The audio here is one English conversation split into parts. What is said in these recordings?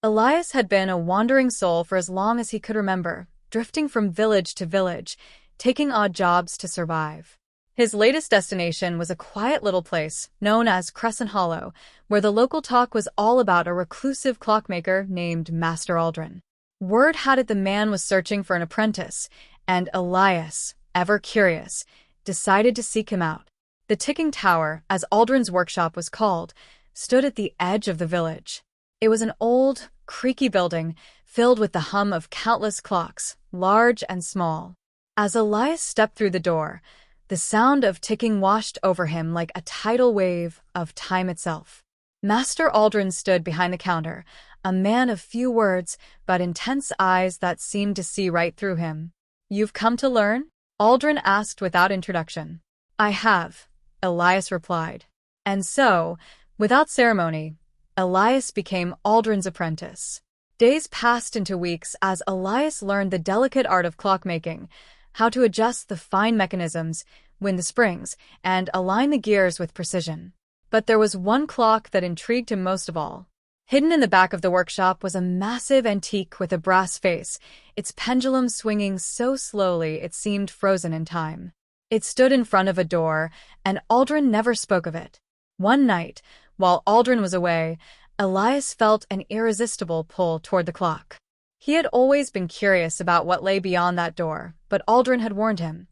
Elias had been a wandering soul for as long as he could remember, drifting from village to village, taking odd jobs to survive. His latest destination was a quiet little place known as Crescent Hollow, where the local talk was all about a reclusive clockmaker named Master Aldrin. Word had it the man was searching for an apprentice, and Elias, ever curious, decided to seek him out. The ticking tower, as Aldrin's workshop was called, stood at the edge of the village. It was an old, creaky building filled with the hum of countless clocks, large and small. As Elias stepped through the door, the sound of ticking washed over him like a tidal wave of time itself. Master Aldrin stood behind the counter, a man of few words but intense eyes that seemed to see right through him. "You've come to learn?" Aldrin asked without introduction. "I have," Elias replied. And so, without ceremony, Elias became Aldrin's apprentice. Days passed into weeks as Elias learned the delicate art of clockmaking, how to adjust the fine mechanisms, wind the springs, and align the gears with precision. But there was one clock that intrigued him most of all. Hidden in the back of the workshop was a massive antique with a brass face, its pendulum swinging so slowly it seemed frozen in time. It stood in front of a door, and Aldrin never spoke of it. One night, while Aldrin was away, Elias felt an irresistible pull toward the clock. He had always been curious about what lay beyond that door, but Aldrin had warned him.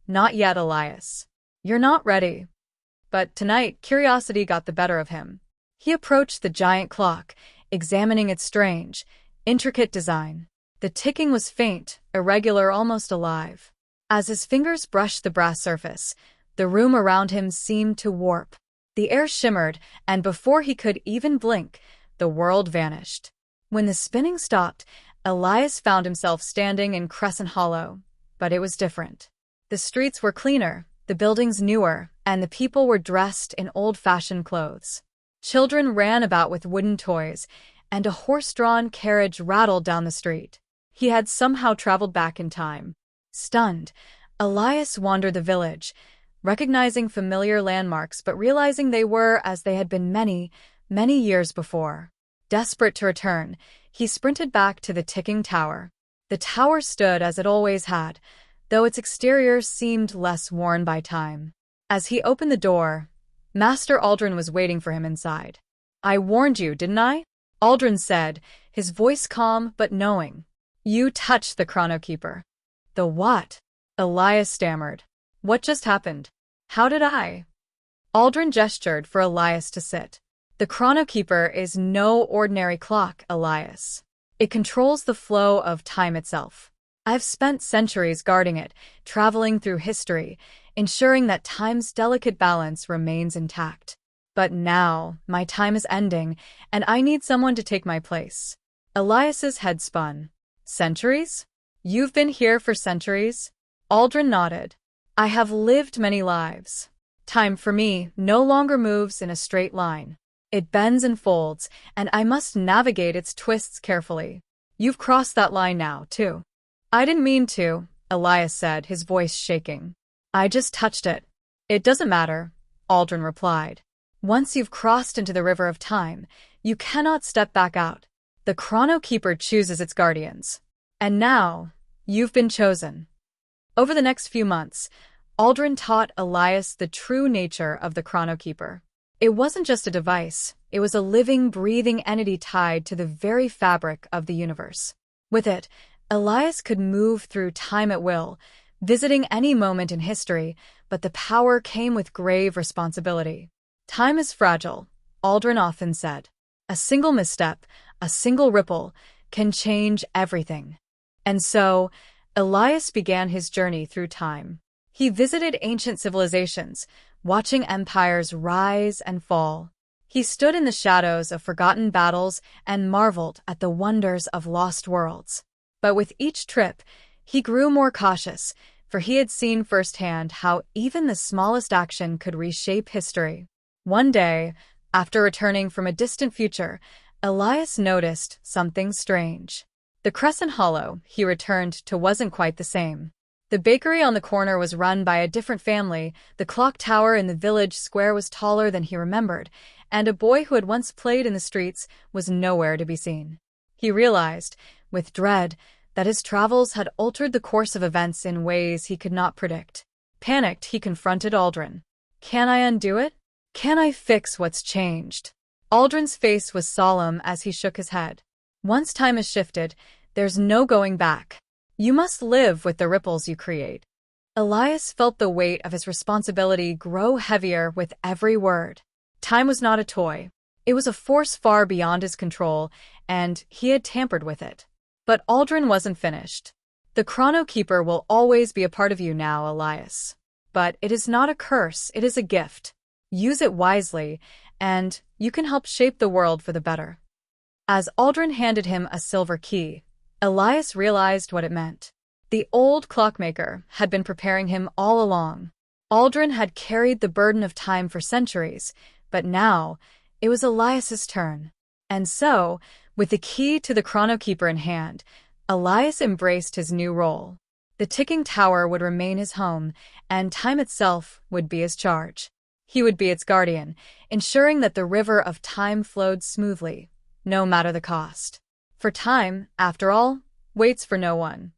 "Not yet, Elias. You're not ready." But tonight, curiosity got the better of him. He approached the giant clock, examining its strange, intricate design. The ticking was faint, irregular, almost alive. As his fingers brushed the brass surface, the room around him seemed to warp. The air shimmered, and before he could even blink, the world vanished. When the spinning stopped, Elias found himself standing in Crescent Hollow. But it was different. The streets were cleaner, the buildings newer, and the people were dressed in old-fashioned clothes. Children ran about with wooden toys, and a horse-drawn carriage rattled down the street. He had somehow traveled back in time. Stunned, Elias wandered the village, recognizing familiar landmarks but realizing they were as they had been many, many years before. Desperate to return, he sprinted back to the ticking tower. The tower stood as it always had, though its exterior seemed less worn by time. As he opened the door, Master Aldrin was waiting for him inside. "I warned you, didn't I?" Aldrin said, his voice calm but knowing. "You touched the chronokeeper." "The what?" Elias stammered. "What just happened? How did I?" Aldrin gestured for Elias to sit. "The chronokeeper is no ordinary clock, Elias. It controls the flow of time itself. I've spent centuries guarding it, traveling through history, ensuring that time's delicate balance remains intact. But now, my time is ending, and I need someone to take my place." Elias's head spun. "Centuries? You've been here for centuries?" Aldrin nodded. "I have lived many lives. Time for me no longer moves in a straight line. It bends and folds, and I must navigate its twists carefully. You've crossed that line now, too." "I didn't mean to," Elias said, his voice shaking. "I just touched it." "It doesn't matter," Aldrin replied. "Once you've crossed into the river of time, you cannot step back out. The chronokeeper chooses its guardians. And now, you've been chosen." Over the next few months, Aldrin taught Elias the true nature of the chronokeeper. It wasn't just a device, it was a living, breathing entity tied to the very fabric of the universe. With it, Elias could move through time at will, visiting any moment in history, but the power came with grave responsibility. "Time is fragile," Aldrin often said. "A single misstep, a single ripple, can change everything." And so, Elias began his journey through time. He visited ancient civilizations, watching empires rise and fall. He stood in the shadows of forgotten battles and marveled at the wonders of lost worlds. But with each trip, he grew more cautious, for he had seen firsthand how even the smallest action could reshape history. One day, after returning from a distant future, Elias noticed something strange. The Crescent Hollow he returned to wasn't quite the same. The bakery on the corner was run by a different family, the clock tower in the village square was taller than he remembered, and a boy who had once played in the streets was nowhere to be seen. He realized, with dread, that his travels had altered the course of events in ways he could not predict. Panicked, he confronted Aldrin. "Can I undo it? Can I fix what's changed?" Aldrin's face was solemn as he shook his head. "Once time has shifted, there's no going back. You must live with the ripples you create." Elias felt the weight of his responsibility grow heavier with every word. Time was not a toy. It was a force far beyond his control, and he had tampered with it. But Aldrin wasn't finished. "The Chrono Keeper will always be a part of you now, Elias. But it is not a curse, it is a gift. Use it wisely, and you can help shape the world for the better." As Aldrin handed him a silver key, Elias realized what it meant. The old clockmaker had been preparing him all along. Aldrin had carried the burden of time for centuries, but now it was Elias's turn. And so, with the key to the Chrono Keeper in hand, Elias embraced his new role. The ticking tower would remain his home, and time itself would be his charge. He would be its guardian, ensuring that the river of time flowed smoothly, no matter the cost. For time, after all, waits for no one.